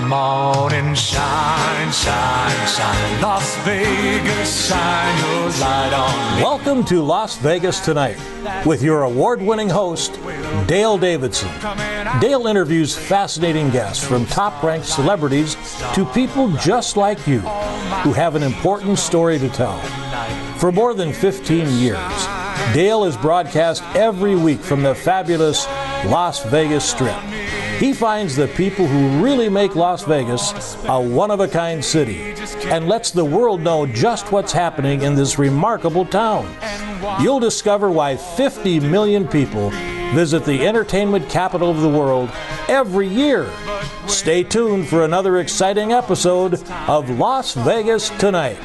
morning shine, shine, shine. Las Vegas, shine your light on me. Welcome to Las Vegas Tonight with your award-winning host, Dale Davidson. Dale interviews fascinating guests from top-ranked celebrities to people just like you who have an important story to tell. For more than 15 years, Dale has broadcast every week from the fabulous Las Vegas Strip. He finds the people who really make Las Vegas a one-of-a-kind city and lets the world know just what's happening in this remarkable town. You'll discover why 50 million people visit the entertainment capital of the world every year. Stay tuned for another exciting episode of Las Vegas Tonight.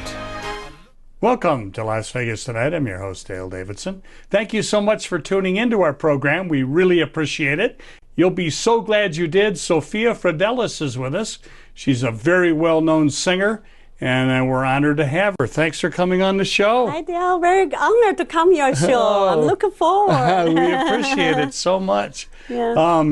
Welcome to Las Vegas Tonight. I'm your host, Dale Davidson. Thank you so much for tuning into our program. We really appreciate it. You'll be so glad you did. Sophia Fradelis is with us. She's a very well-known singer, and we're honored to have her. Thanks for coming on the show. Hi, Dale. Very honored to come to your show. I'm looking forward. We appreciate it so much. Yeah.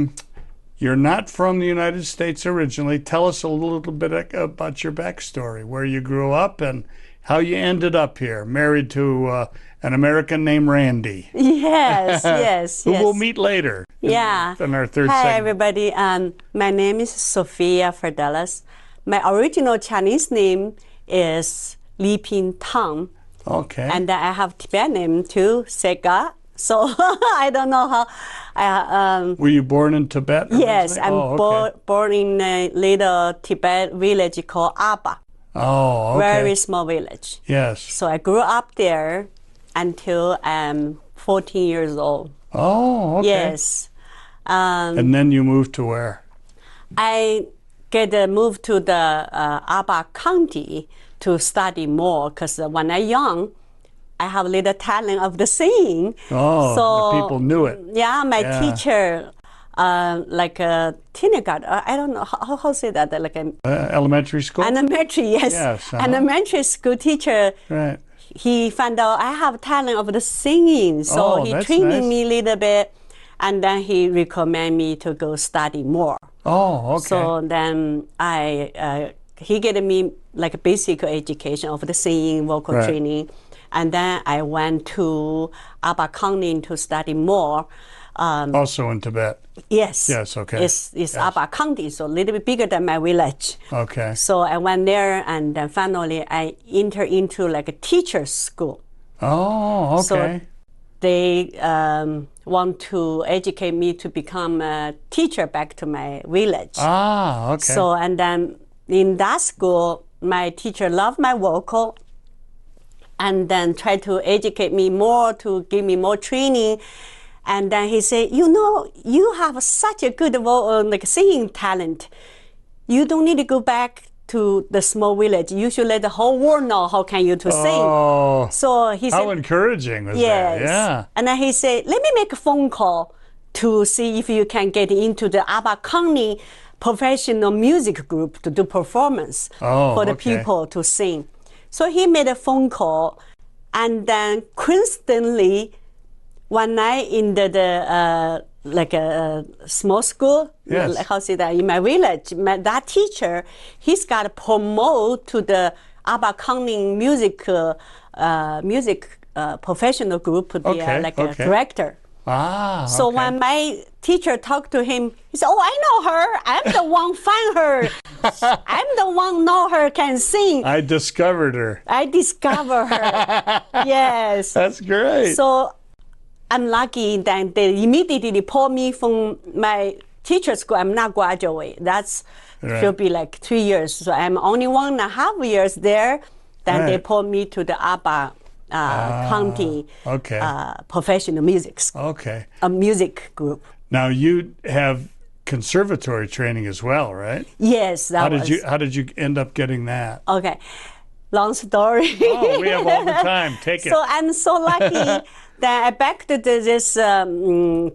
You're not from the United States originally. Tell us a little bit about your backstory, where you grew up and how you ended up here, married to an American named Randey. Yes, yes, Who yes. we'll meet later. Yeah. In our third Hi, segment. everybody. My name is Sophia Fradelis. My original Chinese name is Li Ping Tang. Okay. And I have Tibetan name too, Sega. So I don't know how. Were you born in Tibet? Yes, originally? I'm okay. born in a little Tibet village called Aba. Oh, okay. Very small village. Yes. So I grew up there until I'm 14 years old. Oh, okay. Yes. And then you moved to where? I moved to the Aba County to study more because when I young, I have little talent of the singing. Oh, so, the people knew it. Yeah, my teacher, like a kindergarten, I don't know how to say that, like a Elementary school? elementary, yes. Yes, Elementary school teacher. Right. He found out I have talent of the singing, so he that's trained nice. me a little bit, and then he recommended me to go study more. Oh, okay. So then he gave me like a basic education of the singing, vocal Right. training, and then I went to Aba County to study more. Also in Tibet. Yes. Yes, okay. It's Aba County, so a little bit bigger than my village. Okay. So I went there, and then finally I entered into like a teacher's school. Oh, okay. So they want to educate me to become a teacher back to my village. Ah, okay. So, and then in that school, my teacher loved my vocal and then tried to educate me more, to give me more training. And then he said, you know, you have such a good like singing talent. You don't need to go back to the small village. You should let the whole world know how can you to sing. Oh, So he said, how encouraging was yes. that? Yeah. And then he said, let me make a phone call to see if you can get into the Aba County professional music group to do performance for the okay. people to sing. So he made a phone call, and then coincidentally, one night in the like a small school, Yes. like how say that, in my village, that teacher, he's got promoted to the Aba County music professional group to be Okay, a okay. director. Ah, So okay. when my teacher talked to him, he said, oh, I know her. I'm the one find her. I'm the one know her can sing. I discovered her. I discover her. Yes. That's great. So I'm lucky that they immediately pulled me from my teacher school. I'm not graduate. That's should be like 3 years. So I'm only 1.5 years there. Then they Right. pulled me to the Aba County okay. professional music Okay. a music group. Now you have conservatory training as well, right? Yes, that How did you end up getting that? Okay, long story. Oh, we have all the time. Take it. So I'm so lucky that I back to this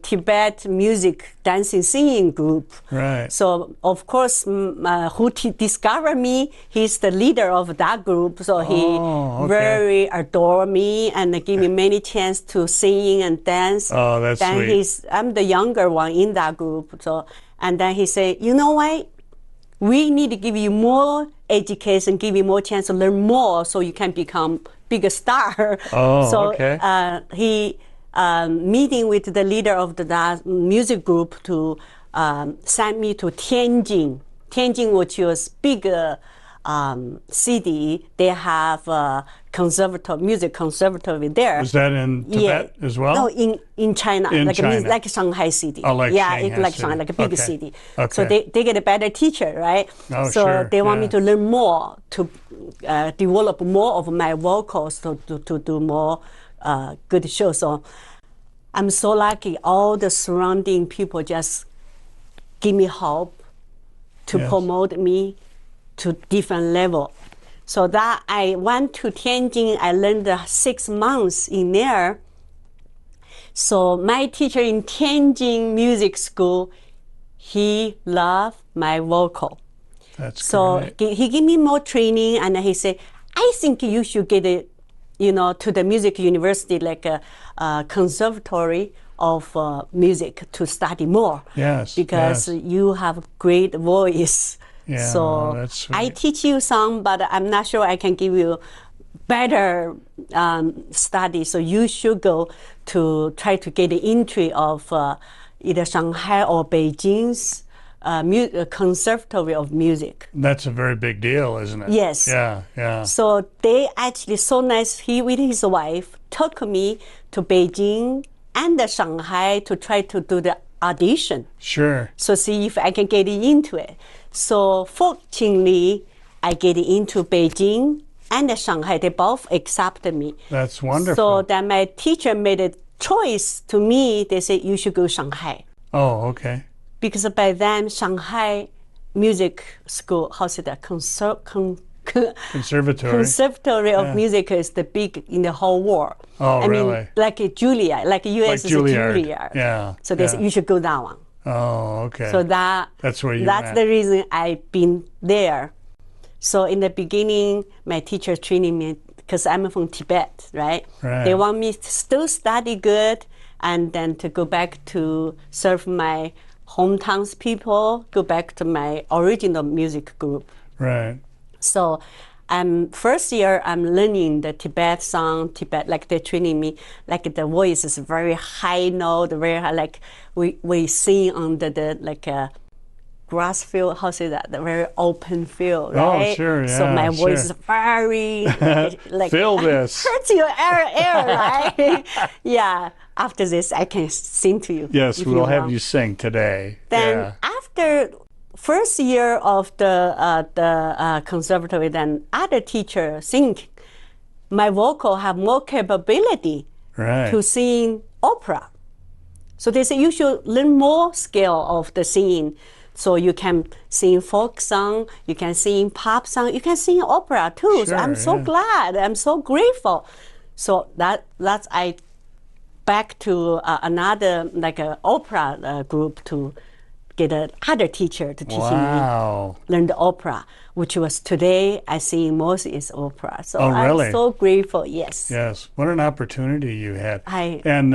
Tibet music dancing singing group. Right. So of course, who discovered me, he's the leader of that group. So he okay. very adore me and give me many chance to sing and dance. Oh, that's then sweet. I'm the younger one in that group. So and then he said, you know what? we need to give you more education, give you more chance to learn more so you can become bigger star. Oh, so okay. He meeting with the leader of the music group to send me to Tianjin. Tianjin, which was bigger city. They have music conservatory there. Was that in Tibet as well? No, in China, In China. like Shanghai city. Oh, like Shanghai it's like city. Shanghai, like a big Okay. city. Okay. So they get a better teacher, right? Oh, so sure. they want me Yeah. to learn more, to develop more of my vocals, to do more good shows. So I'm so lucky. All the surrounding people just give me help to Yes. promote me to different level. So that I went to Tianjin, I learned 6 months in there. So my teacher in Tianjin music school, he loved my vocal. That's So great. he gave me more training, and he said, I think you should get it, to the music university, like a conservatory of music to study more. Yes, Because yes. you have great voice. Yeah, so that's sweet. I teach you some, but I'm not sure I can give you better study. So you should go to try to get the entry of either Shanghai or Beijing's conservatory of music. That's a very big deal, isn't it? Yes. Yeah, yeah. So they actually so nice. He with his wife took me to Beijing and Shanghai to try to do the audition. Sure. So see if I can get into it. So fortunately, I get into Beijing and Shanghai. They both accepted me. That's wonderful. So then my teacher made a choice to me. They said you should go Shanghai. Oh, okay. Because by then Shanghai music school, how's it? Conservatory. Conservatory of music is the big in the whole world. Oh, I really? mean, like a Juilliard, like US is Juilliard. a Juilliard. Yeah, So they yeah. said you should go that one. Oh, okay. So That's where you that's went. the reason I've been there. So in the beginning, my teacher training me because I'm from Tibet, right? Right. They want me to still study good and then to go back to serve my hometowns people, go back to my original music group. Right. So first year I'm learning the Tibet song, like they're training me, like the voice is very high note, very high, like we sing on the like a grass field, how say that, the very open field, right? Oh, sure, So yeah, my voice sure. is very, like, Feel this. hurts your air, right? Yeah, after this I can sing to you. Yes, if we'll have want. you sing today. Then yeah. after first year of the conservatory, then other teacher think my vocal have more capability Right. to sing opera. So they say you should learn more skill of the singing. So you can sing folk song, you can sing pop song, you can sing opera too. So Sure, I'm so yeah. glad, I'm so grateful. So that's I back to another like a opera group to get another teacher to teach me Wow. learn the opera, which was today I sing most is opera. So Oh, really? I'm so grateful. Yes. Yes. What an opportunity you had. I- And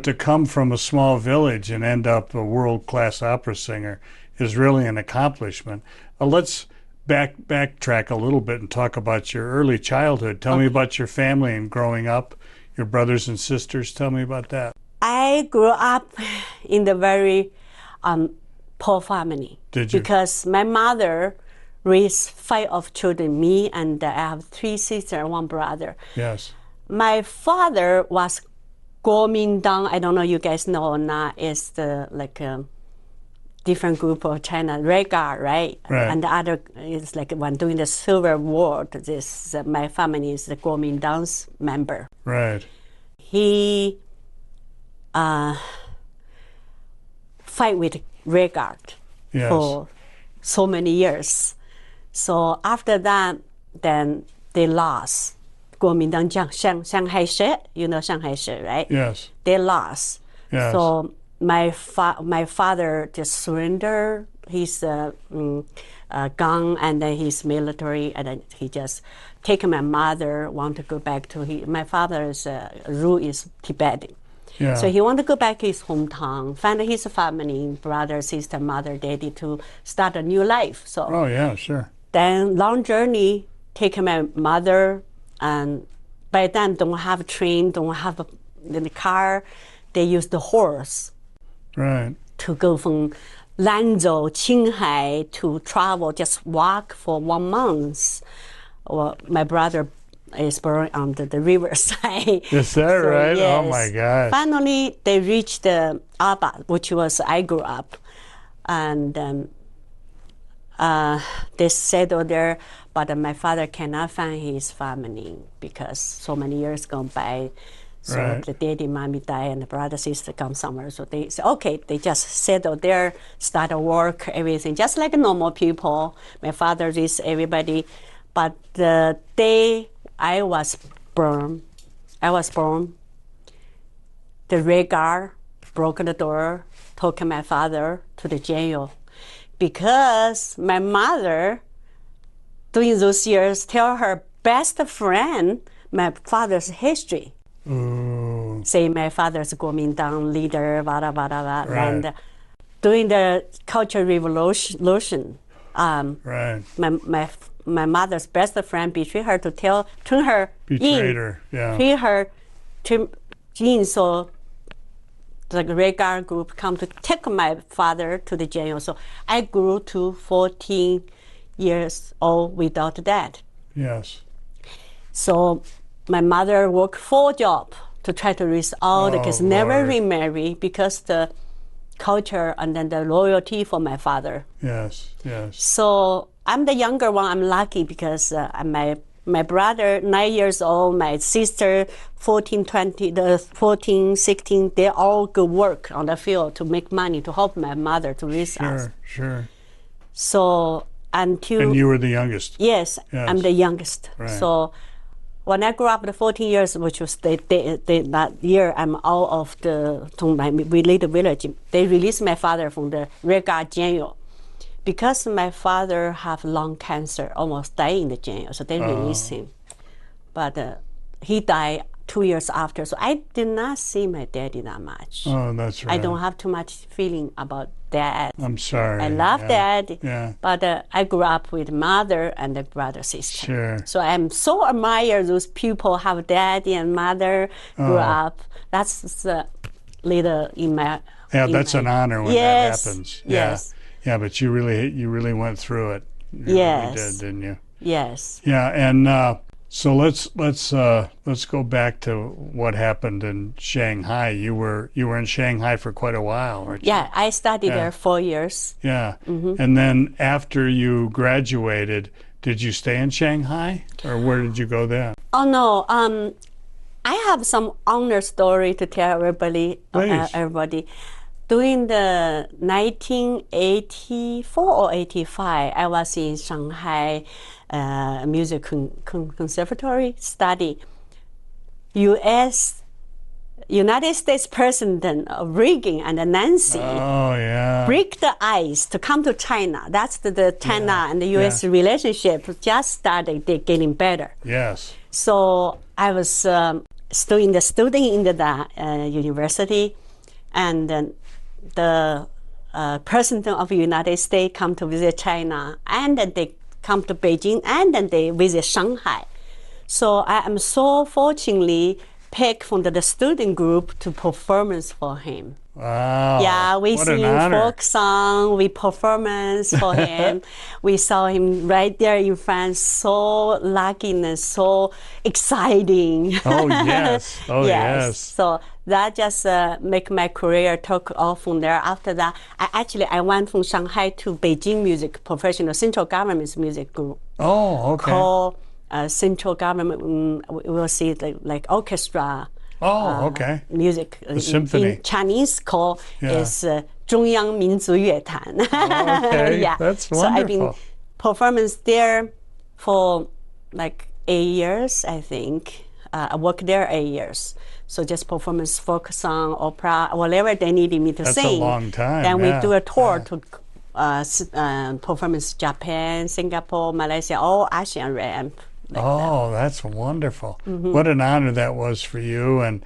to come from a small village and end up a world-class opera singer is really an accomplishment. Let's backtrack a little bit and talk about your early childhood. Tell me about your family and growing up, your brothers and sisters. Tell me about that. I grew up in the very poor family. Did you? Because my mother raised 5 of children, me and I have 3 sisters and 1 brother. Yes. My father was Kuomintang. I don't know you guys know or not. It's the like different group of China, Red Guard, right? Right. And the other is like when doing the Civil War. This my family is the Kuomintang's member. Right. He fight with Red Guard Yes. for so many years. So after that, then they lost. Kuomintang Shanghai Shi, you know Shanghai Shi, right? Yes. They lost. Yes. So my father just surrendered his gun and then his military, and then he just take my mother, want to go back to my father's rule is Tibetan. Yeah. So he wanted to go back to his hometown, find his family, brother, sister, mother, daddy, to start a new life. So Oh, yeah, sure. then long journey, take my mother, and by then don't have train, don't have the car. They use the horse Right. to go from Lanzhou, Qinghai to travel, just walk for 1 month. Well, my brother is born on the riverside. Is that right? Oh, my gosh. Finally, they reached Aba, which was I grew up, and they settled there. But my father cannot find his family because so many years gone by. So Right. the daddy, mommy died, and the brother, sister come somewhere. So they said, okay, they just settled there, start work, everything, just like normal people. My father is everybody. But the day I was born, the Red Guard broke the door, took my father to the jail. Because my mother, during those years, tell her best friend my father's history. Say my father's Kuomintang leader, blah, blah, blah, blah. Right. And during the Cultural Revolution, Right. my mother's best friend betrayed her to turn her Betrayed her, yeah. Treat her to in, so the Red Guard group come to take my father to the jail. So I grew to 14 years old without dad. Yes. So my mother worked 4 jobs to try to raise all the kids, never Lord. remarry because the culture and then the loyalty for my father. Yes. Yes. So I'm the younger one. I'm lucky because my brother, 9 years old, my sister, 14, 16, they all go work on the field to make money to help my mother to raise us. Sure. Sure. So until... And you were the youngest. Yes, Yes. I'm the youngest. Right. So when I grew up, the 14 years, which was that year, I'm out of my related village. They released my father from the Red Guard jail because my father have lung cancer, almost died in the jail. So they released him, but he died 2 years after. So I did not see my daddy that much. Oh, that's right. I don't have too much feeling about dad. I'm sorry. I love dad, Yeah. but I grew up with mother and the brother, sister. Sure. So I'm so admire those people have daddy and mother grew up. That's later in my... Yeah, in that's my- an honor when Yes, that happens. yes. Yeah, but you really went through it. You Yes. really did, didn't you? Yes. Yeah, and so let's go back to what happened in Shanghai. You were in Shanghai for quite a while, weren't you? Yeah, I studied there 4 years. Yeah. And then after you graduated, did you stay in Shanghai, or where did you go then? Oh no, I have some honor story to tell everybody. Please. During the 1984 or 85, I was in Shanghai Music Conservatory study. United States President Reagan and Nancy Oh, yeah. break the ice to come to China. That's the China and the U.S. relationship just started getting better. Yes. So I was still in the student in the university, and then the president of the United States come to visit China, and then they come to Beijing, and then they visit Shanghai. So I am so fortunately picked from the student group to performance for him. Wow. Yeah, we what sing an honor. folk song, we performance for him. We saw him right there in France, so lucky and so exciting. Oh, yes. Oh, yes. So that just make my career took off from there. After that, I went from Shanghai to Beijing Music Professional Central Government's music group Oh, okay. called Central Government. We will see like orchestra. Oh, okay. Music. symphony. In Chinese called Yeah. is 中央民族乐团. Okay, Yeah. that's So I've been wonderful. performance there for like 8 years, I think. I worked there 8 years. So just performance, folk song, opera, whatever they needed me to That's a sing. long time, Then yeah, we do a tour to performance Japan, Singapore, Malaysia, all Asian ramp. Oh, that's wonderful. What an honor that was for you. And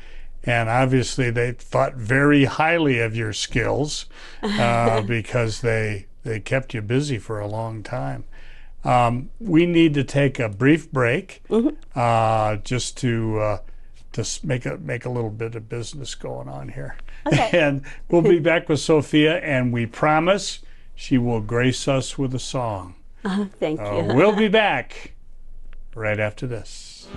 and obviously they thought very highly of your skills because they kept you busy for a long time. We need to take a brief break just to make a little bit of business going on here. Okay. And we'll be back with Sophia, and we promise she will grace us with a song. Thank you. We'll be back right after this.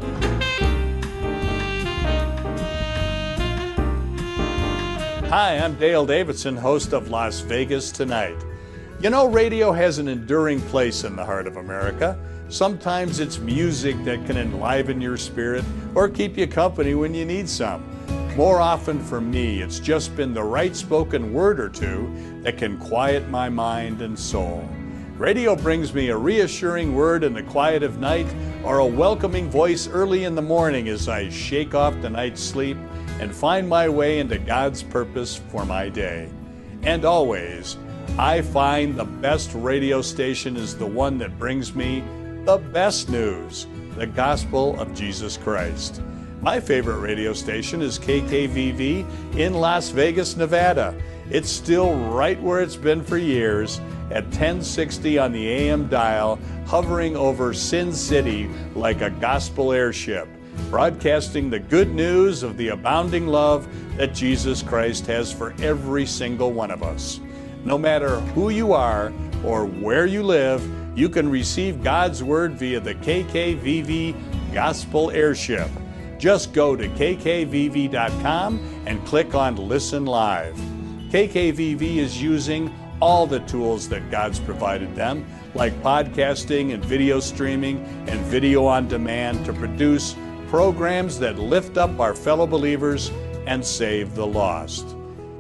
Hi, I'm Dale Davidson, host of Las Vegas Tonight. You know, radio has an enduring place in the heart of America. Sometimes it's music that can enliven your spirit or keep you company when you need some. More often for me, it's just been the right spoken word or two that can quiet my mind and soul. Radio brings me a reassuring word in the quiet of night or a welcoming voice early in the morning as I shake off the night's sleep and find my way into God's purpose for my day. And always, I find the best radio station is the one that brings me the best news, the gospel of Jesus Christ. My favorite radio station is KKVV in Las Vegas, Nevada. It's still right where it's been for years, at 1060 on the AM dial, hovering over Sin City like a gospel airship, broadcasting the good news of the abounding love that Jesus Christ has for every single one of us. No matter who you are or where you live, you can receive God's Word via the KKVV Gospel Airship. Just go to kkvv.com and click on Listen Live. KKVV is using all the tools that God's provided them, like podcasting and video streaming and video on demand, to produce programs that lift up our fellow believers and save the lost.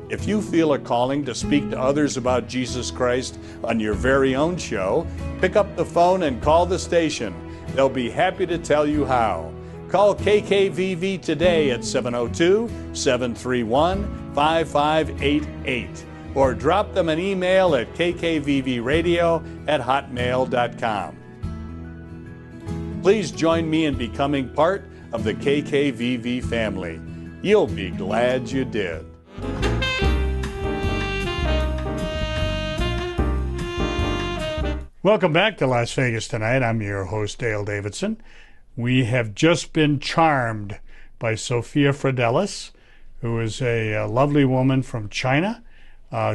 If you feel a calling to speak to others about Jesus Christ on your very own show, pick up the phone and call the station. They'll be happy to tell you how. Call KKVV today at 702-731-5588 or drop them an email at kkvvradio@hotmail.com. Please join me in becoming part of the KKVV family. You'll be glad you did. Welcome back to Las Vegas Tonight. I'm your host, Dale Davidson. We have just been charmed by Sophia Fradelis, who is a lovely woman from China.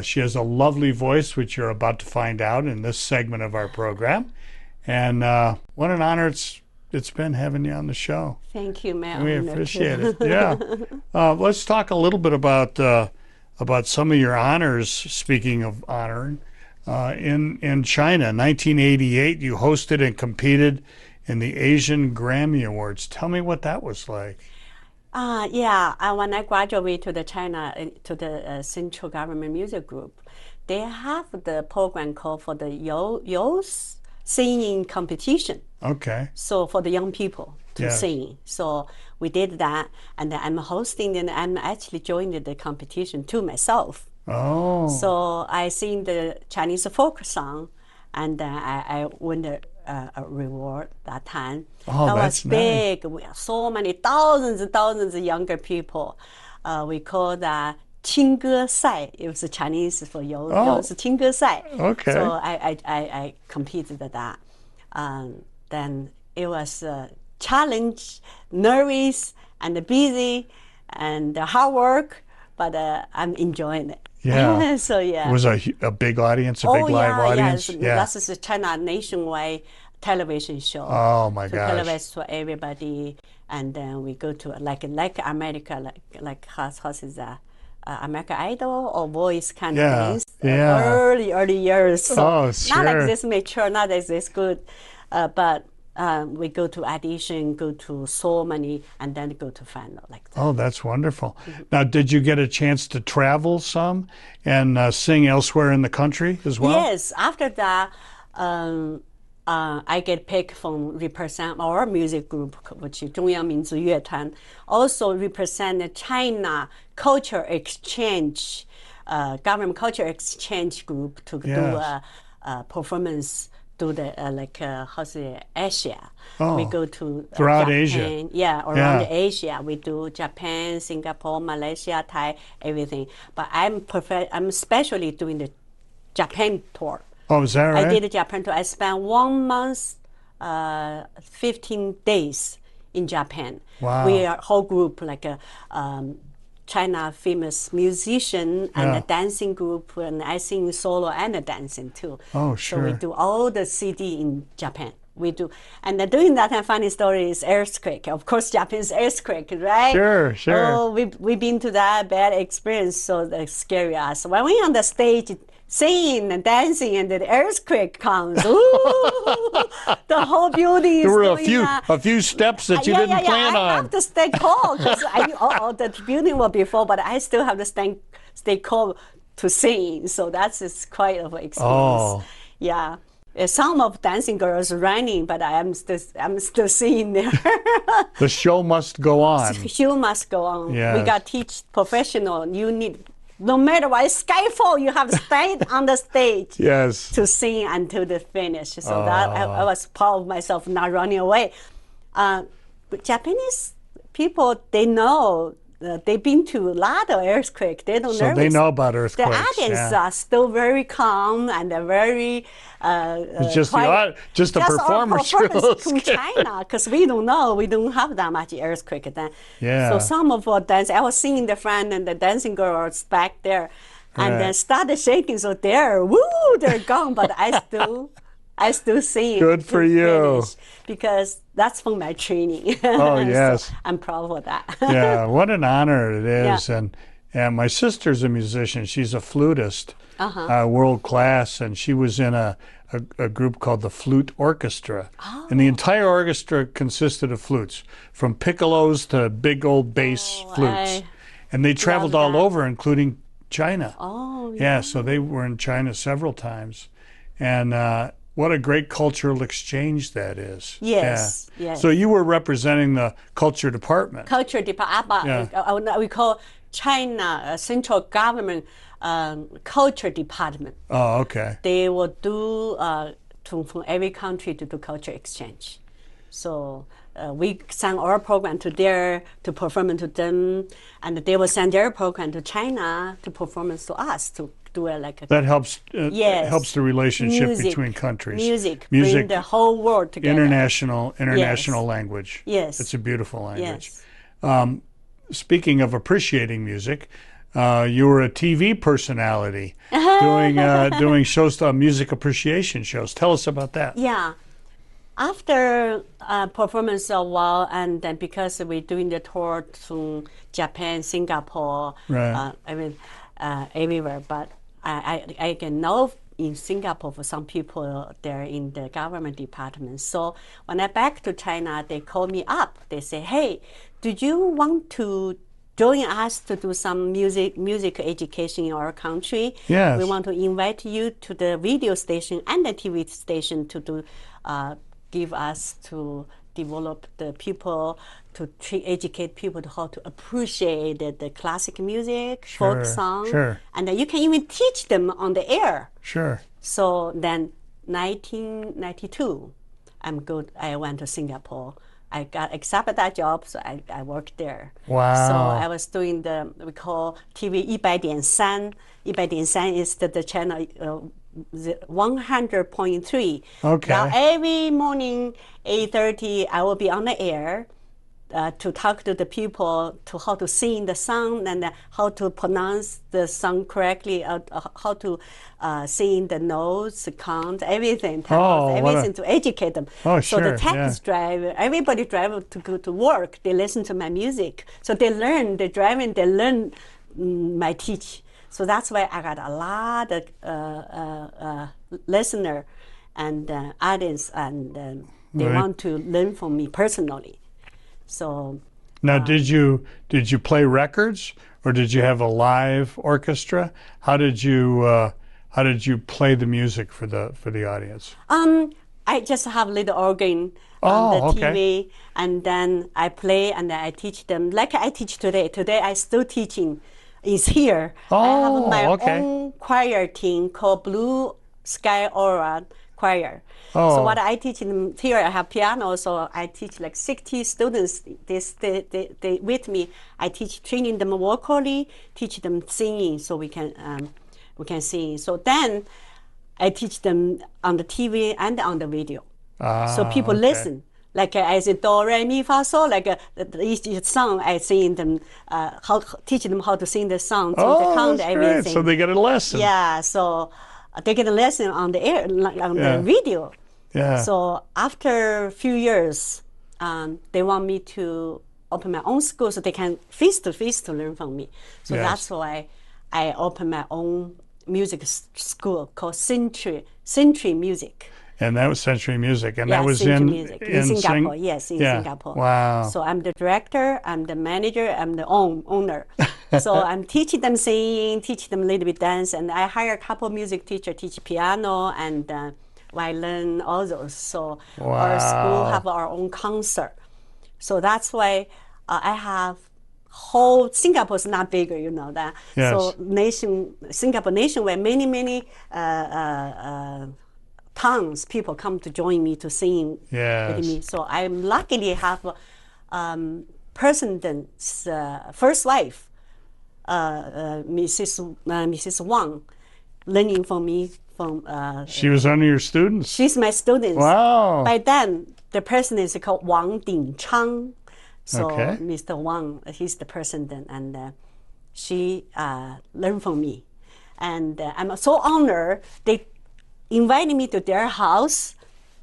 She has a lovely voice, which you're about to find out in this segment of our program. And what an honor it's been having you on the show. Thank you, ma'am. We appreciate it. Yeah. Let's talk a little bit about some of your honors. Speaking of honoring, in China, 1988, you hosted and competed in the Asian Grammy Awards. Tell me what that was like. When I graduated to the Central Government Music Group, they have the program called for the youth singing competition. Okay. So for the young people to sing. So we did that, and then I'm hosting, and I'm actually joining the competition too myself. Oh. So I sing the Chinese folk song, and I won the reward that time. Oh, that that's was big. We have so many thousands and thousands of younger people. We call that 青歌赛. It was Chinese for 有是青歌赛. Okay. So I competed at that. Then it was a challenge, nervous and busy and hard work, but I'm enjoying it. Yeah. So yeah. It was a big audience, a big live audience. Yeah. That is a China nationwide television show. Oh my gosh. Television for everybody, and then we go to like America, like how is that? American Idol or Voice kind of things. Early years. So sure. Not like this mature, not like this good, but we go to audition, go to so many, and then go to final like that. Oh, that's wonderful. Mm-hmm. Now, did you get a chance to travel some and sing elsewhere in the country as well? Yes. After that, I get picked from represent our music group, which is 中央民族乐团, also represent the China Culture Exchange, government culture exchange group to do a performance do the Asia. Oh, We go to throughout Japan. Asia. Yeah, around Yeah. Asia. We do Japan, Singapore, Malaysia, Thai, everything. But I'm especially doing the Japan tour. Oh, is that right? I did a Japan tour. I spent 1 month, 15 days in Japan. Wow. We are whole group, like a China famous musician and Yeah. a dancing group, and I sing solo and a dancing too. Oh, So we sure. do all the CD in Japan. We do, and during that time, funny story is earthquake. Of course, Japan's earthquake, right? Sure, sure. Oh, we've been to that bad experience, so that scary us. When we're on the stage singing and dancing, and the earthquake comes, ooh, the whole building is There were going a few steps that you didn't plan I on. have to stay calm because the building will be full, but I still have to stay calm to sing. So that's just quite of an experience. Oh. Yeah. Some of dancing girls running, but I'm still singing there. The show must go on. Show must go on. Yes. We got teach professional. You need, no matter what, skyfall, you have to stay on the stage Yes. to sing until the finish. So that I was proud of myself not running away. But Japanese people, they know. They've been to a lot of earthquakes. They don't So nervous. they know about The earthquakes. audience yeah. are still very calm and they're very It's just quiet. just the performers Our feel performance from scared. China, because we don't know, we don't have that much earthquake then. Yeah. So some of our dance, I was seeing the friend and the dancing girls back there, and Right. then started shaking. So they're gone, but I still sing. Good for to you. finish, because that's from my training. Oh, And so yes. I'm proud of that. Yeah, what an honor it is. Yeah. And my sister's a musician. She's a flutist, Uh-huh. world class, and she was in a group called the Flute Orchestra. And the entire orchestra consisted of flutes, from piccolos to big old bass flutes. And they traveled all that. over, including China. Oh, Yeah, so they were in China several times. And what a great cultural exchange that is. Yes, Yeah. yes. So you were representing the culture department. Culture department. Yeah. We call China central government culture department. Oh, okay. They will do from every country to do culture exchange. So we send our program to there to perform to them, and they will send their program to China to performance to us to do it like a That helps. Yes. Helps the relationship Music. between countries. music, bring the whole world together. International language. Yes. It's a beautiful language. Yes. Speaking of appreciating music, you were a TV personality doing shows, music appreciation shows. Tell us about that. Yeah. After performance a while, and then because we're doing the tour to Japan, Singapore, Right. everywhere, but I can know in Singapore for some people they're in the government department. So when I back to China, they call me up. They say, "Hey, do you want to join us to do some music education in our country? Yes. We want to invite you to the video station and the TV station to do." Give us to develop the people, to educate people to how to appreciate the classic music, folk song, sure. and then you can even teach them on the air. Sure. So then, 1992, I went to Singapore. I got accepted that job, so I worked there. Wow. So I was doing we call TV 100.3. 100.3 is the channel. 100.3. Okay. Now every morning, 8:30, I will be on the air to talk to the people to how to sing the song and how to pronounce the song correctly, how to sing the notes, the count, everything, everything to educate them. Oh, so sure, the taxi driver, everybody driver to go to work, they listen to my music. So they learn, they driving, they learn my teach. So that's why I got a lot of listener and audience, and they Right. want to learn from me personally. So Now, did you play records, or did you have a live orchestra? How did you play the music for the audience? I just have little organ Oh, on the okay. TV, and then I play and then I teach them like I teach today. Today I still teaching. Is here. I have my okay. own choir team called Blue Sky Aura Choir. Oh. So what I teach them here, I have piano, so I teach like 60 students. They with me. I teach training them vocally, teach them singing, so we can sing. So then I teach them on the TV and on the video. So people listen. Like I say do re mi fa sol, like each song I sing them, teach them how to sing the song, to the count, that's everything. great. So they get a lesson. Yeah, so they get a lesson on the air, on the video. Yeah. So after a few years, they want me to open my own school so they can face-to-face to learn from me. So that's why I opened my own music school called Century Music. And that was Century Music, and Yeah, that was Century in Music. In Singapore. Yes, in Yeah. Singapore. Wow. So I'm the director, I'm the manager, I'm the owner. So I'm teaching them singing, teach them a little bit dance, and I hire a couple music teacher, teach piano and violin, all those. So our school have our own concert. So that's why I have whole Singapore is not bigger, you know that. Yes. So Singapore nationwide, many tons people come to join me to sing with me. So I'm luckily have President's first wife, Mrs. Wang, learning from me. She was one of your students? She's my student. Wow. By then, the president is called Wang Dingchang. So Okay. Mr. Wang, he's the president, and she learned from me. And I'm so honored. They invited me to their house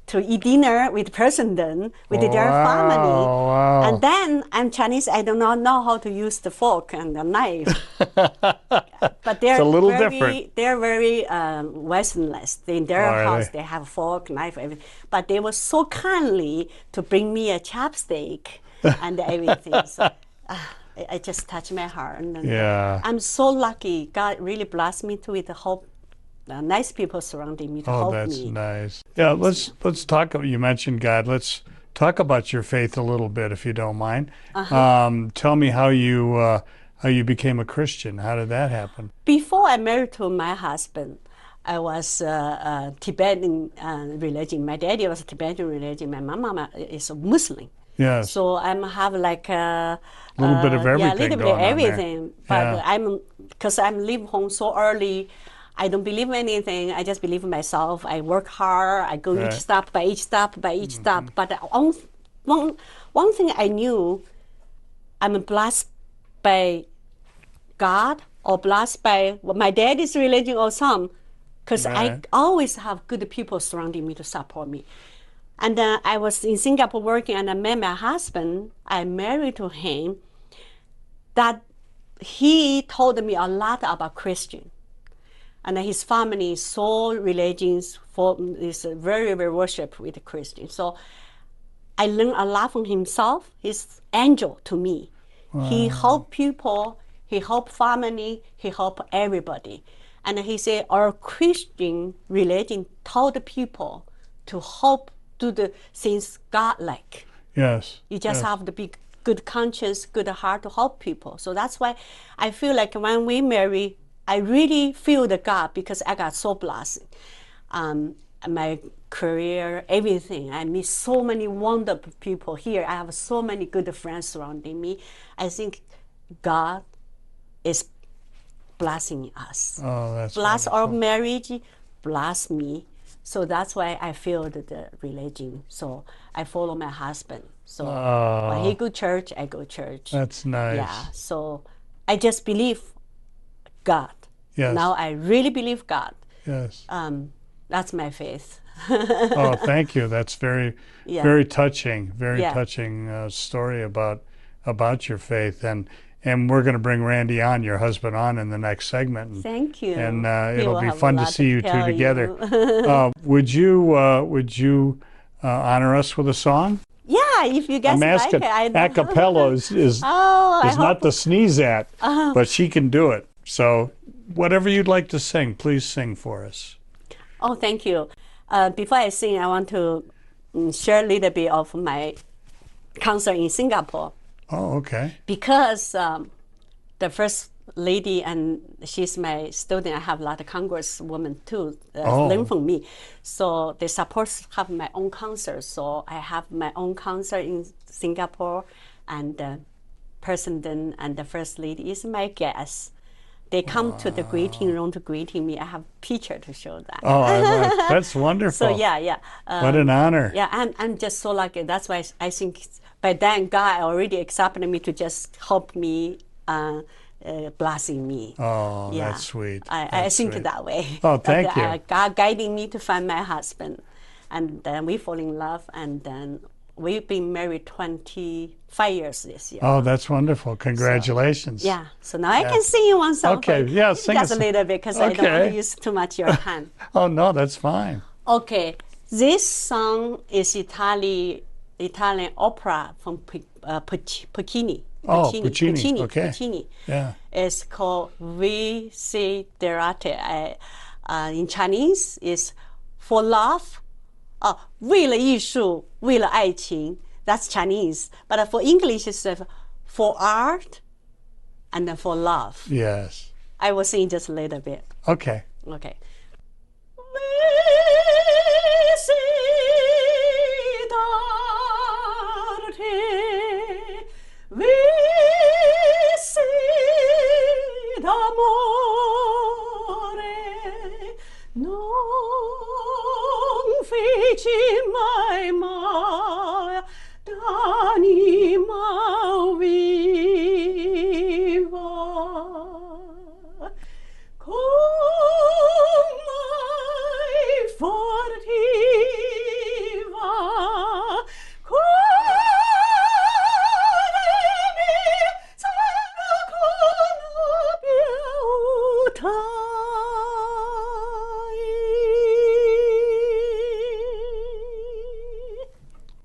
to eat dinner with president, with their family. Wow. And then I'm Chinese, I do not know how to use the fork and the knife. But they're It's a little very, different. They're very westernized. In their house, they have fork, knife, everything. But they were so kindly to bring me a chopstick and everything. So it just touched my heart. And I'm so lucky. God really blessed me with the hope. Nice people surrounding me to help me. Oh, that's nice. Yeah, let's talk. You mentioned God. Let's talk about your faith a little bit, if you don't mind. Tell me how you became a Christian. How did that happen? Before I married to my husband, I was Tibetan religion. My daddy was Tibetan religion. My mama is a Muslim. Yes. So I have like a little bit of everything. Yeah, a little bit going of on everything. there. But because I'm leave home so early. I don't believe in anything. I just believe in myself. I work hard. I go each step by each step by each step. But one thing I knew, I'm blessed by God or blessed by my daddy's religion or some, because I always have good people surrounding me to support me. And then I was in Singapore working, and I met my husband. I married to him. That he told me a lot about Christian. And his family is so religious, is very, very worship with the Christians. So I learned a lot from himself. He's angel to me. Wow. He helped people, he helped family, he helped everybody. And he said our Christian religion taught the people to help do the things God-like. Yes. You just have to be good conscience, good heart to help people. So that's why I feel like when we marry, I really feel the God because I got so blessed. My career, everything. I meet so many wonderful people here. I have so many good friends surrounding me. I think God is blessing us. Oh, that's bless wonderful. our marriage, bless me. So that's why I feel the religion. So I follow my husband. So when he go church, I go church. That's nice. Yeah. So I just believe God. Yes. Now I really believe God. Yes. That's my faith. Oh, thank you. That's very touching. Very touching story about your faith, and we're going to bring Randey on, your husband, on in the next segment. And, thank you. And it'll be fun to see you two together. Would you honor us with a song? Yeah, if you guys like it. A cappella is not to sneeze at, but she can do it. So whatever you'd like to sing, please sing for us. Oh, thank you. Before I sing, I want to share a little bit of my concert in Singapore. Oh, okay. Because the first lady, and she's my student. I have a lot of congresswomen too, Oh. learn from me. So they support have my own concert. So I have my own concert in Singapore, and the president and the first lady is my guest. They come to the greeting room to greeting me. I have picture to show that. Oh, that's wonderful. So yeah. What an honor. Yeah, I'm just so lucky. That's why I think by then God already accepted me to just help me, blessing me. Oh, Yeah. that's sweet. I That's think sweet. that way. Oh, thank That, you. God guiding me to find my husband, and then we fall in love, and then we've been married 25 years this year. Oh, that's wonderful. Congratulations. Yeah, so now I can sing you one song. Okay, for you. yeah, sing just us- a little bit because I don't want Okay. to use too much your time. Oh, no, that's fine. Okay, this song is Italian opera from Puccini. Oh, Puccini, okay. Puccini. Yeah. It's called Desiderate. In Chinese is for love. 为了艺术，为了爱情. That's Chinese. But for English, it's for art and then for love. Yes. I will sing just a little bit. Okay. Okay. Non feci mai mai d'anima viva con mai fortiva cuore mio sarà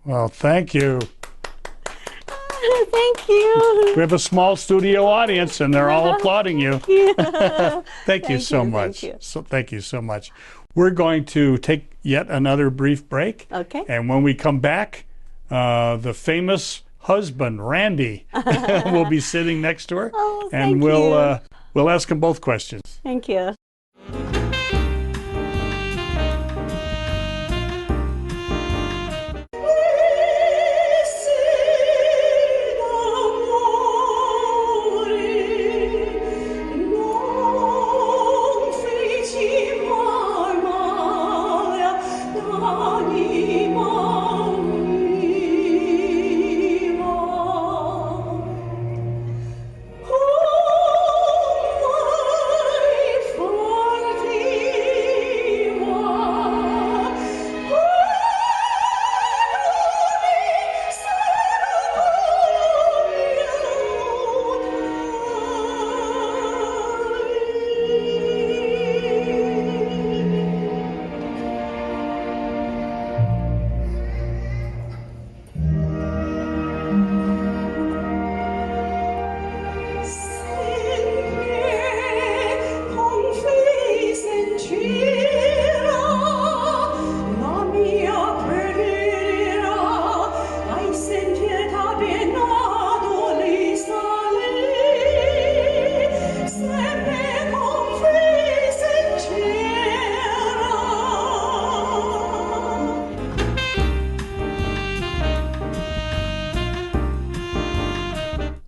Well, thank you. Thank you. We have a small studio audience, and they're all applauding you. Yeah. Thank you so you, much. thank you. So thank you so much. We're going to take yet another brief break. Okay. And when we come back, the famous husband, Randey, will be sitting next to her. Oh, and thank we'll you. we'll ask him both questions. Thank you.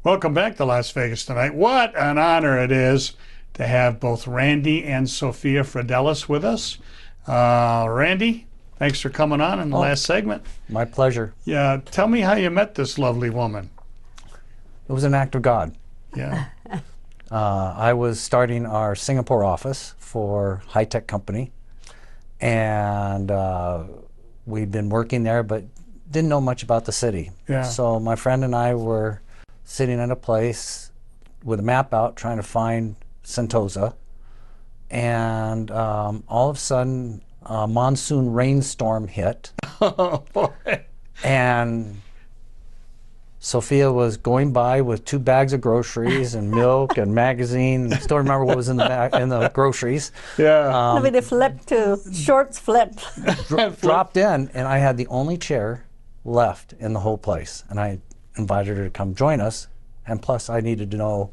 Welcome back to Las Vegas tonight. What an honor it is to have both Randey and Sophia Fradelis with us. Randey, thanks for coming on in the last segment. My pleasure. Yeah, tell me how you met this lovely woman. It was an act of God. Yeah. I was starting our Singapore office for high-tech company, and we'd been working there but didn't know much about the city. Yeah. So my friend and I were sitting at a place with a map out trying to find Sentosa, and all of a sudden a monsoon rainstorm hit. Oh, boy. And Sophia was going by with 2 bags of groceries and milk and magazine. I still remember what was in the groceries. Yeah. Maybe they flip to shorts flip. Dropped in, and I had the only chair left in the whole place. And I invited her to come join us. And plus, I needed to know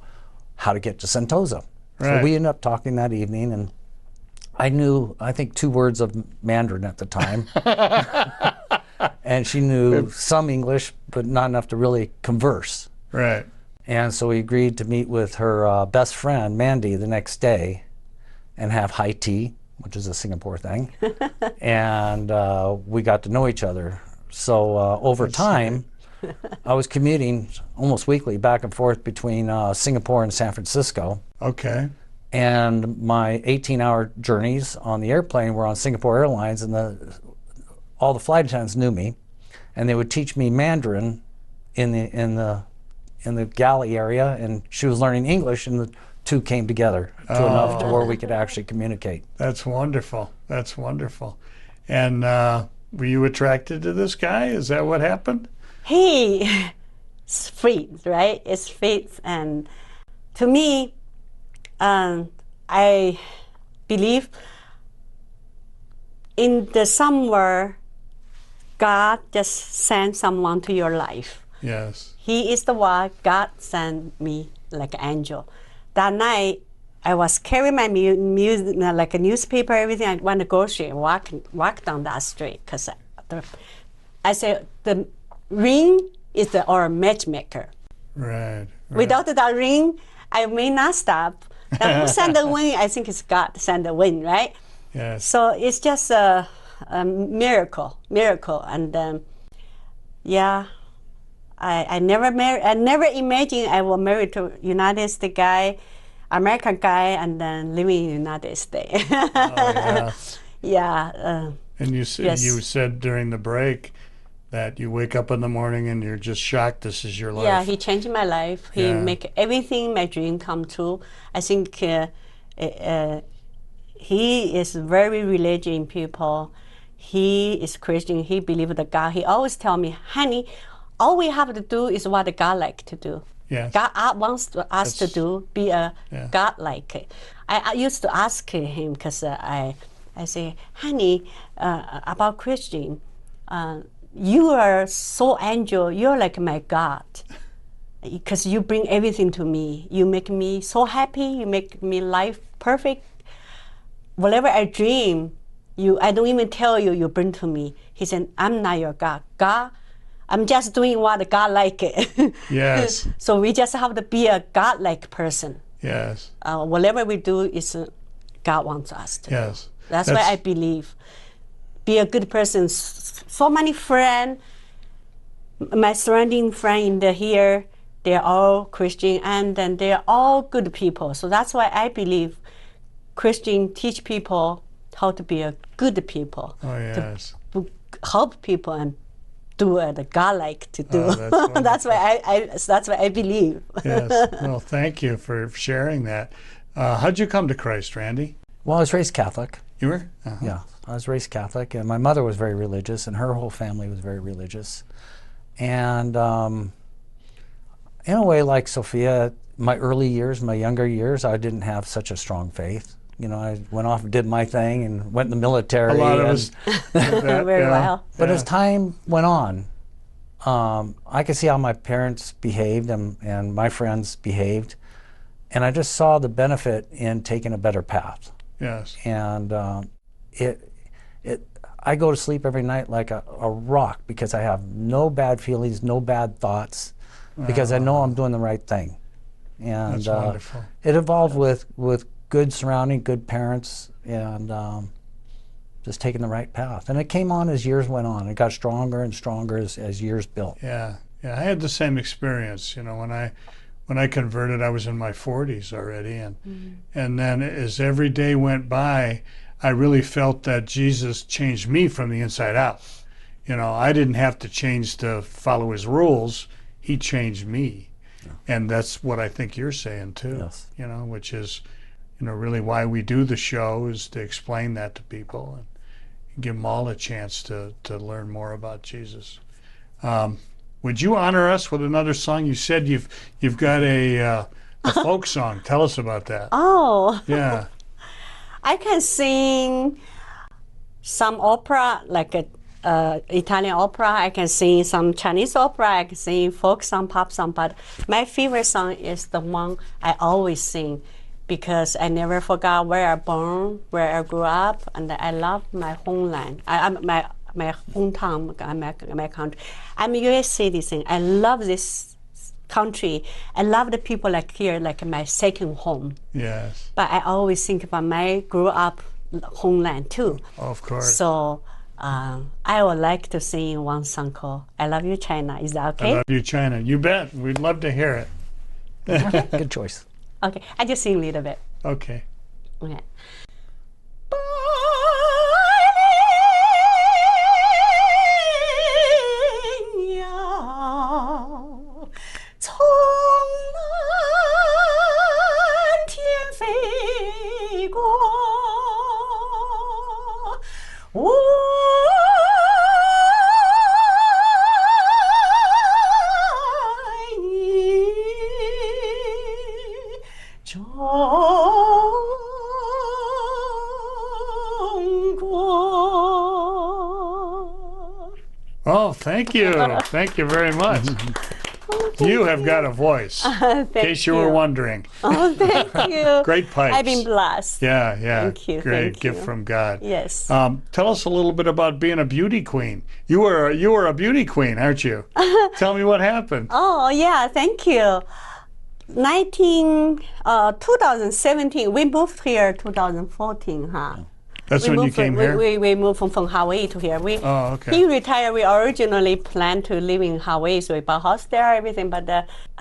how to get to Sentosa. Right. So we ended up talking that evening, and I knew, I think, 2 words of Mandarin at the time. And she knew some English, but not enough to really converse. Right. And so we agreed to meet with her best friend, Mandy, the next day and have high tea, which is a Singapore thing. And we got to know each other. So over time, I was commuting almost weekly back and forth between Singapore and San Francisco. Okay. And my 18-hour journeys on the airplane were on Singapore Airlines, and all the flight attendants knew me, and they would teach me Mandarin in the galley area, and she was learning English, and the two came together to enough to where we could actually communicate. That's wonderful. That's wonderful. And were you attracted to this guy? Is that what happened? He is free, right? It's free, and to me, I believe in the somewhere God just sent someone to your life. Yes. He is the one God sent me like an angel. That night, I was carrying my like a newspaper, everything. I went to grocery and walk down that street because I said the ring is our matchmaker. Right. Without that ring, I may not stop. Who sent the wind? I think it's God sent the wind, right? Yes. So it's just a miracle. And yeah, I never imagined I will marry to United States guy, American guy, and then living in the United States. Oh, yeah. Yeah. And you said, yes. you said during the break that you wake up in the morning and you're just shocked this is your life. Yeah, he changed my life. He Yeah. make everything my dream come true. I think he is very religious people. He is Christian. He believes the God. He always tell me, honey, all we have to do is what God like to do. Yes. God wants us to do, be a God-like. I used to ask him because I say, honey, about Christian, you are so angel, you're like my God. Because you bring everything to me. You make me so happy, you make me life perfect. Whatever I dream, I don't even tell you, you bring to me. He said, I'm not your God. God, I'm just doing what God like it. Yes. So we just have to be a God-like person. Yes. Whatever we do is God wants us to. Yes. That's why I believe. Be a good person. So many friends, my surrounding friends here, they're all Christian, and then they're all good people. So that's why I believe Christian teach people how to be a good people. Oh, yes. To help people and do what God like to do. Oh, that's that's why I believe. Yes. Well, thank you for sharing that. How'd you come to Christ, Randey? Well, I was raised Catholic. You were? Uh-huh. Yeah, I was raised Catholic, and my mother was very religious, and her whole family was very religious. And in a way, like Sophia, my early years, my younger years, I didn't have such a strong faith. You know, I went off and did my thing and went in the military. A lot of us did that, Very yeah. well. But as time went on, I could see how my parents behaved and my friends behaved, and I just saw the benefit in taking a better path. Yes. And I go to sleep every night like a rock because I have no bad feelings, no bad thoughts, because I know I'm doing the right thing. And That's wonderful. it evolved with good surrounding, good parents, and just taking the right path. And it came on as years went on. It got stronger and stronger as years built. Yeah. Yeah. I had the same experience. You know, when I converted, I was in my 40s already, and then as every day went by, I really felt that Jesus changed me from the inside out. You know, I didn't have to change to follow his rules. He changed me. Yeah. And that's what I think you're saying too. Yes. You know, which is, you know, really why we do the show, is to explain that to people and give them all a chance to learn more about Jesus. Would you honor us with another song? You said you've got a folk song. Tell us about that. Oh. Yeah. I can sing some opera, like Italian opera. I can sing some Chinese opera. I can sing folk song, pop song. But my favorite song is the one I always sing because I never forgot where I born, where I grew up, and I love my homeland. My hometown, my country. I'm a U.S. citizen. I love this country. I love the people like here, like my second home. Yes. But I always think about my grew up homeland too. Of course. So I would like to sing one song called "I Love You, China." Is that okay? I love you, China. You bet. We'd love to hear it. Good choice. Okay, I just sing a little bit. Okay. Okay. Oh, thank you. Thank you very much. You have got a voice, in case you were wondering. Oh, thank you. Great pipes. I've been blessed. Yeah. Thank you. Great Thank gift you. from God. Yes. Tell us a little bit about being a beauty queen. You were a beauty queen, aren't you? Tell me what happened. Oh, yeah, thank you. 2017, we moved here 2014, huh? That's when you came here? We moved from Hawaii to here. Oh, okay. He retired. We originally planned to live in Hawaii, so we bought a house there, everything. But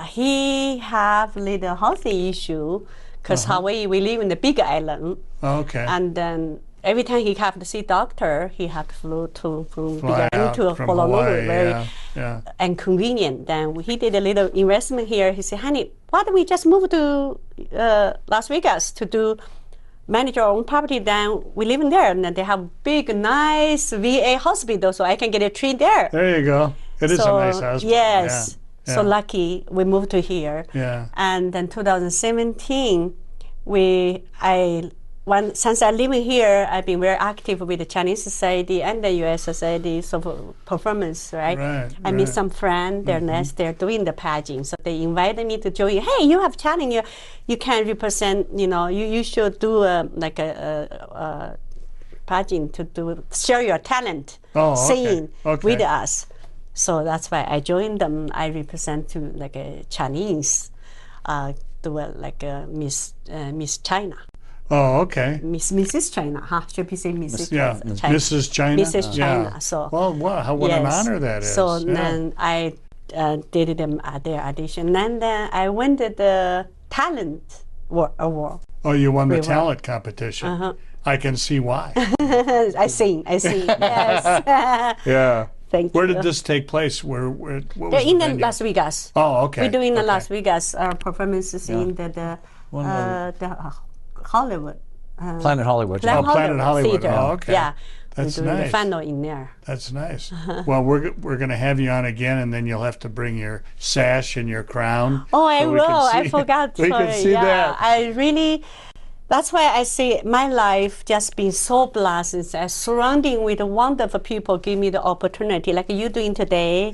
he have little health issue because Hawaii, we live in the big island. Oh, okay. And then every time he have to see doctor, he have to fly from Fly Big Island out to from Honolulu. Hawaii, Very yeah. inconvenient. Then he did a little investment here. He said, honey, why don't we just move to Las Vegas to manage our own property? Then we live in there, and then they have big, nice VA hospital, so I can get a treat there. There you go. It is a nice hospital. Yes. Yeah. So lucky we moved to here. Yeah. And then 2017, since I live in here, I've been very active with the Chinese Society and the U.S. Society for performance, right? I meet some friends, they're nice, they're doing the pageant. So they invited me to join. Hey, you have talent, you can represent, you should do a pageant to share your talent, singing with us. So that's why I joined them. I represent to like a Chinese, Miss China. Oh, okay. Mrs. China, huh? Should we say Mrs. Yeah, China? Mrs. China. Mrs. China. Yeah. So. Well, wow, what an honor that is. So then I did them their audition, and then I won the talent award. Oh, you won the talent competition. I can see why. I sing. Yes. Yeah. Thank you. Where did this take place? What was They're in the venue? Las Vegas. Oh, okay. We're doing the Las Vegas performances in the Hollywood. Planet Hollywood. Planet Hollywood. Theater. Oh, okay. Yeah. That's we're doing nice. the final in there. That's nice. Well, we're going to have you on again, and then you'll have to bring your sash and your crown. Oh, I so we will. can see- I forgot. We can see that. I really. That's why I say my life just been so blessed. It's surrounding with wonderful people give me the opportunity, like you doing today,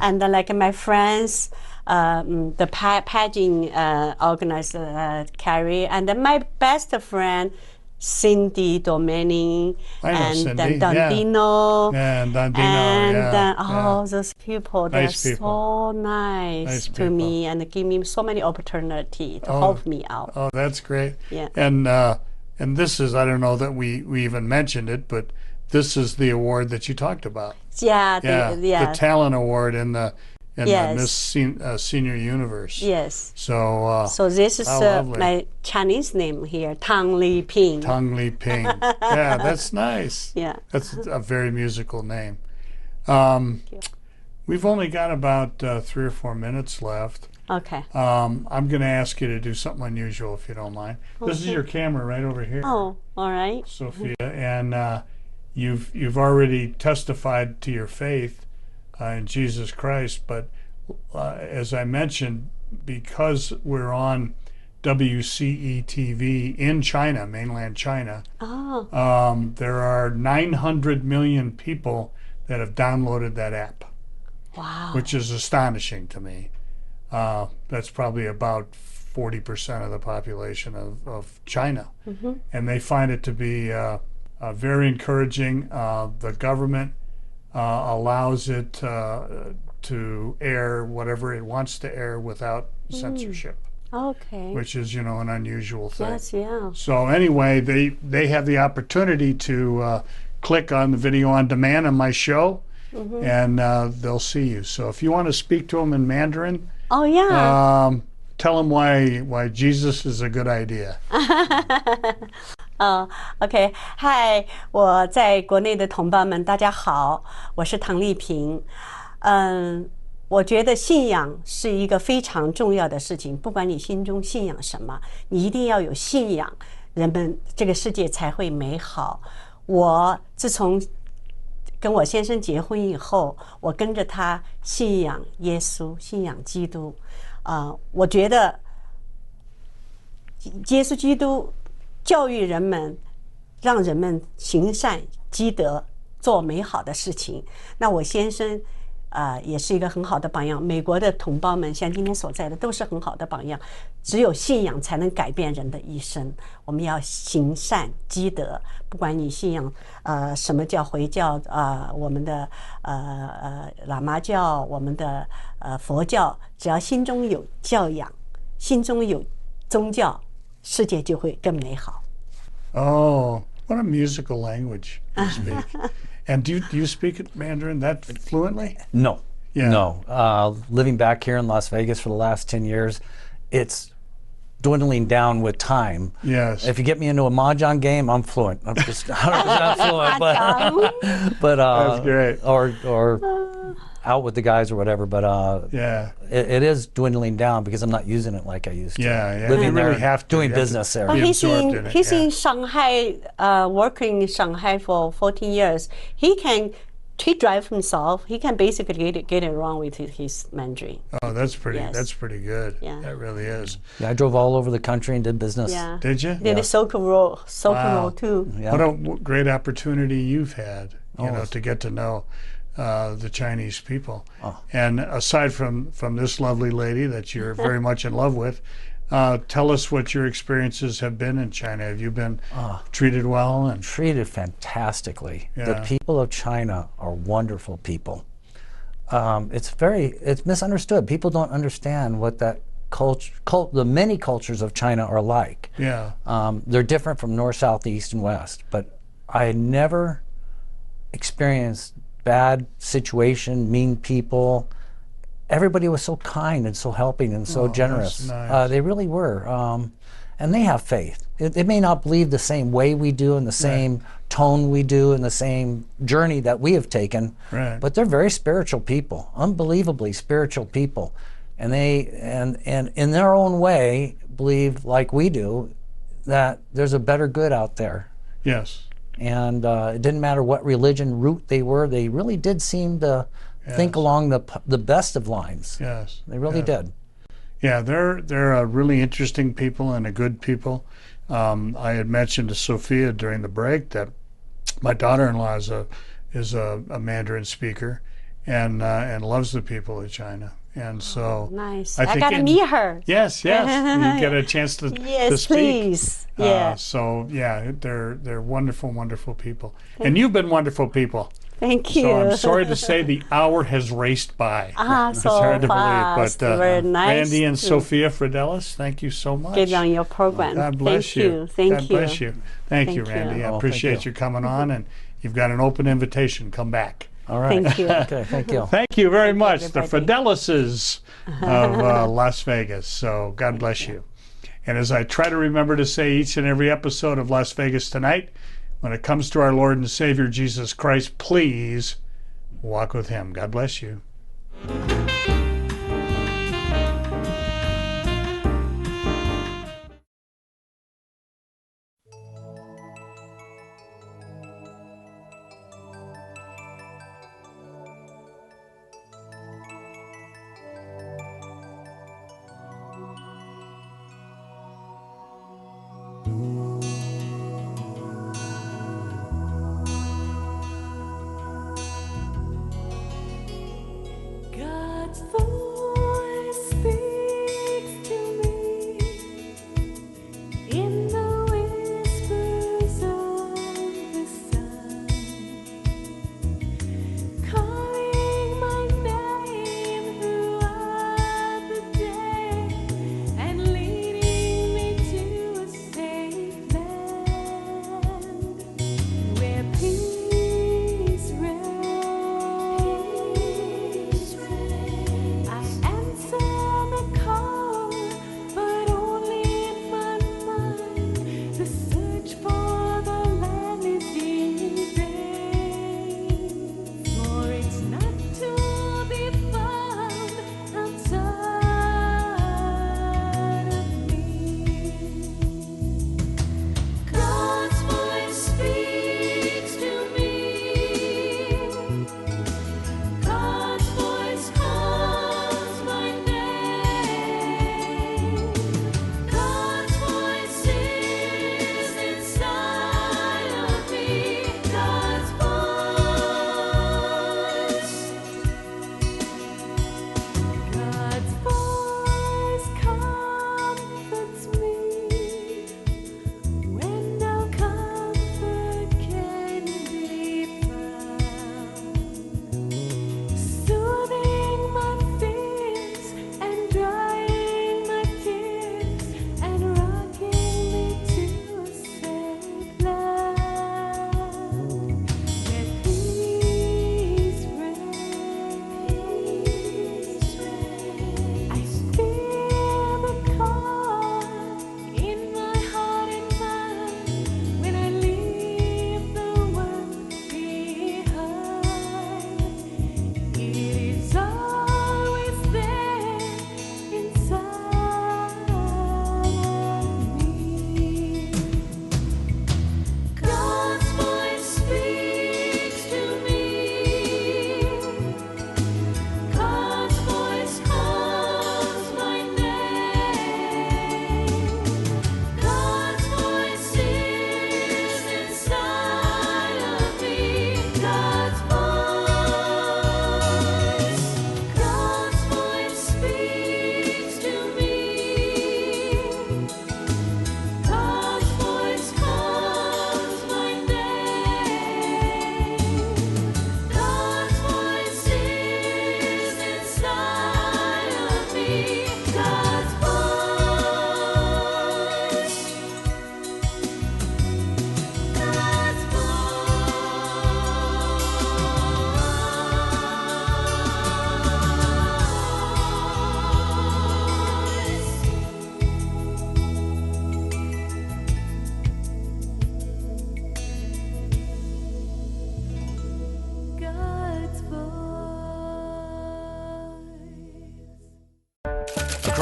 and then like my friends, the pageant organizer Carrie, and then my best friend Cindy Domenic, and then Dandino, and all those people. They're so nice to me and give me so many opportunity to help me out. Oh, that's great. Yeah. And this is, I don't know that we even mentioned it, but this is the award that you talked about. Yeah. The talent award in the Miss Senior Universe. Yes. So this is my Chinese name here, Tang Li Ping. Tang Li Ping. Yeah, that's nice. Yeah. That's a very musical name. We've only got about 3 or 4 minutes left. Okay. I'm going to ask you to do something unusual, if you don't mind. Okay. This is your camera right over here. Oh, all right. Sophia, and you've already testified to your faith in Jesus Christ, but as I mentioned, because we're on WCE-TV in China, mainland China, there are 900 million people that have downloaded that app, Wow. which is astonishing to me. That's probably about 40% of the population of China. And they find it to be very encouraging. The government allows it to air whatever it wants to air without censorship, Okay. which is, an unusual thing. Yes, yeah. So anyway, they have the opportunity to click on the video on demand on my show, and they'll see you. So if you want to speak to them in Mandarin, Oh, yeah. tell them why Jesus is a good idea. OK， 嗨，我在国内的同胞们，大家好，我是唐丽萍。我觉得信仰是一个非常重要的事情，不管你心中信仰什么，你一定要有信仰，人们这个世界才会美好。我自从跟我先生结婚以后，我跟着他信仰耶稣，信仰基督。我觉得耶稣基督教育人们，让人们行善积德，做美好的事情。那我先生也是一个很好的榜样。美国的同胞们，像今天所在的，都是很好的榜样。只有信仰才能改变人的一生。我们要行善积德，不管你信仰什么教，回教我们的喇嘛教，我们的佛教，只要心中有教养，心中有宗教，世界就会更美好。Oh, what a musical language you speak. And do you speak Mandarin that fluently? No. Yeah. No. Living back here in Las Vegas for the last 10 years, it's dwindling down with time. Yes. If you get me into a mahjong game, I'm fluent. I'm just 100% fluent. But That's great. Or out with the guys or whatever. But Yeah. it is dwindling down because I'm not using it like I used to. Yeah. Living You there, really have to. doing You have business to there. be He's absorbed in it, he's yeah. in Shanghai, working in Shanghai for 14 years. He drive himself. He can basically get it wrong with his Mandarin. Oh, that's pretty. Yes. That's pretty good. Yeah. That really is. Yeah, I drove all over the country and did business. Yeah. Did you? Did the Silk Road Wow. too. Yeah. What a great opportunity you've had, Oh. to get to know the Chinese people. Oh. And aside from this lovely lady that you're very much in love with, tell us what your experiences have been in China. Have you been treated well? And Treated fantastically. Yeah. The people of China are wonderful people. It's misunderstood. People don't understand what that the many cultures of China are like. yeah, They're different from north, south, east, and west. But I never experienced bad situation, mean people. Everybody was so kind and so helping and so generous. that's nice. They really were. And they have faith. They may not believe the same way we do, in the same tone we do, in the same journey that we have taken. Right. But they're very spiritual people, unbelievably spiritual people. And and in their own way believe, like we do, that there's a better good out there. yes, And it didn't matter what religion root they were, they really did seem to think along the best of lines. yes. They really did. Yeah, they're a really interesting people and a good people. I had mentioned to Sophia during the break that my daughter-in-law is a Mandarin speaker and loves the people of China. And so Nice. I I think gotta meet her. Yes, you get a chance to Yes, speak. please. Yeah. So yeah, they're wonderful, wonderful people, and you've been wonderful people. Thank you. So I'm sorry to say the hour has raced by. It's so hard to fast. believe, but Very nice Randey and to Sophia Fradelis, thank you so much. get on your program. God bless Thank you. Thank God you. bless you. Thank you, Thank you. Randey. I Oh, appreciate thank you. you coming on, and you've got an open invitation. Come back. All right. Thank you. Okay, thank you. Thank you very much, the everybody. Fridelises of Las Vegas. So God bless you. And as I try to remember to say each and every episode of Las Vegas Tonight, when it comes to our Lord and Savior Jesus Christ, please walk with Him. God bless you.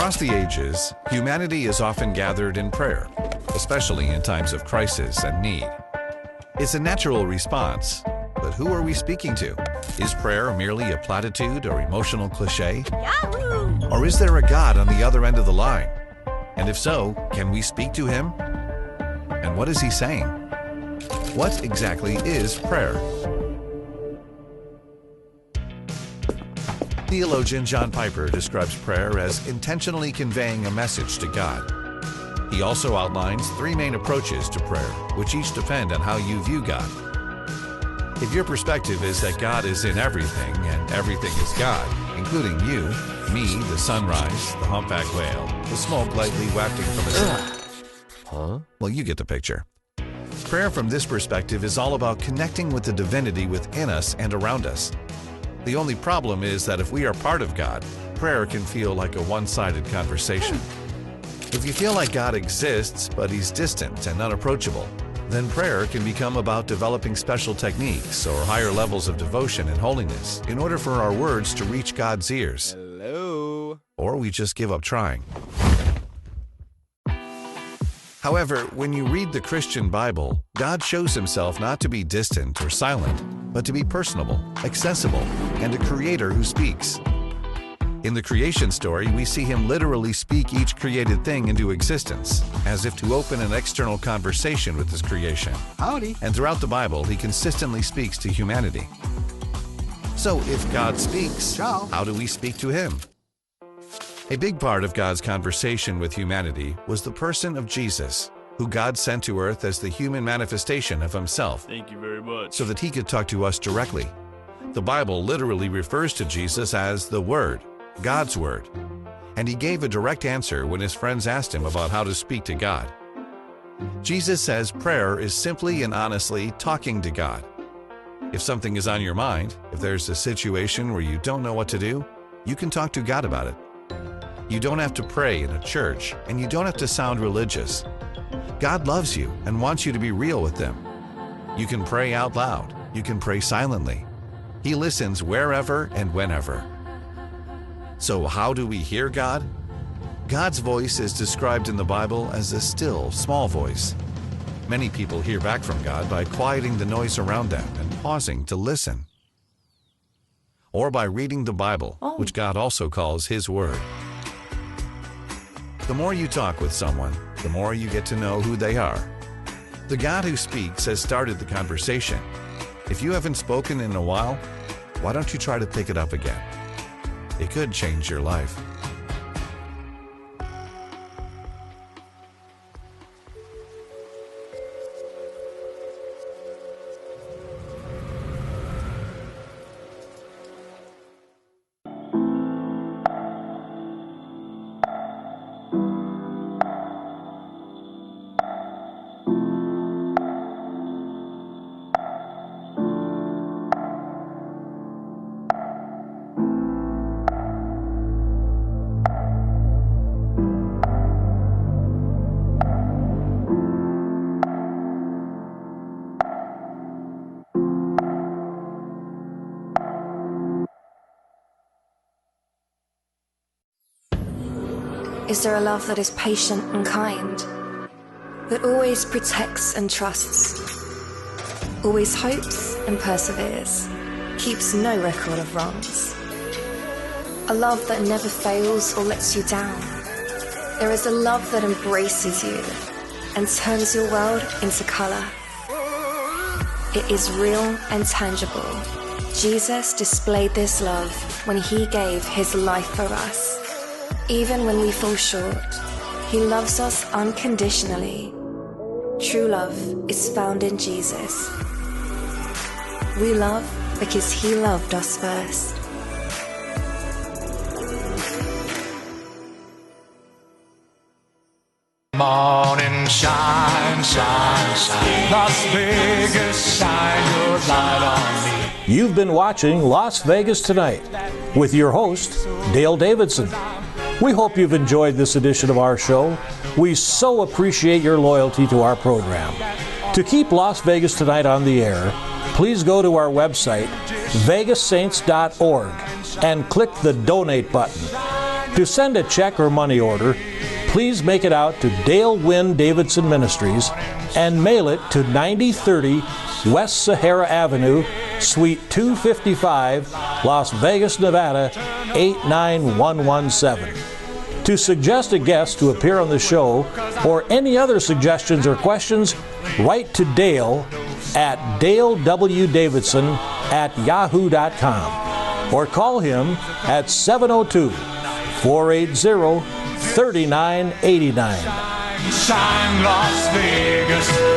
Across the ages, humanity is often gathered in prayer, especially in times of crisis and need. It's a natural response, but who are we speaking to? Is prayer merely a platitude or emotional cliche? Yahoo! Or is there a God on the other end of the line? And if so, can we speak to him? And what is he saying? What exactly is prayer? Theologian John Piper describes prayer as intentionally conveying a message to God. He also outlines 3 main approaches to prayer, which each depend on how you view God. If your perspective is that God is in everything and everything is God, including you, me, the sunrise, the humpback whale, the smoke lightly wafting from his eye. Well, you get the picture. Prayer from this perspective is all about connecting with the divinity within us and around us. The only problem is that if we are part of God, prayer can feel like a one-sided conversation. If you feel like God exists, but he's distant and unapproachable, then prayer can become about developing special techniques or higher levels of devotion and holiness in order for our words to reach God's ears. Hello? Or we just give up trying. However, when you read the Christian Bible, God shows himself not to be distant or silent, but to be personable, accessible, and a creator who speaks. In the creation story, we see him literally speak each created thing into existence, as if to open an external conversation with his creation. Howdy. And throughout the Bible, he consistently speaks to humanity. So if God speaks, Ciao. how do we speak to him? A big part of God's conversation with humanity was the person of Jesus, who God sent to earth as the human manifestation of himself. Thank you very much. So that he could talk to us directly. The Bible literally refers to Jesus as the Word, God's Word. And he gave a direct answer when his friends asked him about how to speak to God. Jesus says prayer is simply and honestly talking to God. If something is on your mind, if there's a situation where you don't know what to do, you can talk to God about it. You don't have to pray in a church, and you don't have to sound religious. God loves you and wants you to be real with him. You can pray out loud. You can pray silently. He listens wherever and whenever. So how do we hear God? God's voice is described in the Bible as a still, small voice. Many people hear back from God by quieting the noise around them and pausing to listen. Or by reading the Bible, which God also calls his Word. The more you talk with someone, the more you get to know who they are. The God who speaks has started the conversation. If you haven't spoken in a while, why don't you try to pick it up again? It could change your life. Is there a love that is patient and kind, that always protects and trusts, always hopes and perseveres, keeps no record of wrongs? A love that never fails or lets you down. There is a love that embraces you and turns your world into color. It is real and tangible. Jesus displayed this love when he gave his life for us. Even when we fall short, he loves us unconditionally. True love is found in Jesus. We love because he loved us first. Morning shine, shine, shine. Las Vegas, shine your light on me. You've been watching Las Vegas Tonight with your host, Dale Davidson. We hope you've enjoyed this edition of our show. We so appreciate your loyalty to our program. To keep Las Vegas Tonight on the air, please go to our website, vegassaints.org, and click the donate button. To send a check or money order, please make it out to Dale Wynn Davidson Ministries and mail it to 9030 West Sahara Avenue, Suite 255, Las Vegas, Nevada 89117. To suggest a guest to appear on the show or any other suggestions or questions, write to Dale at DaleW.Davidson@yahoo.com or call him at 702-480-3989. Shine, Las Vegas.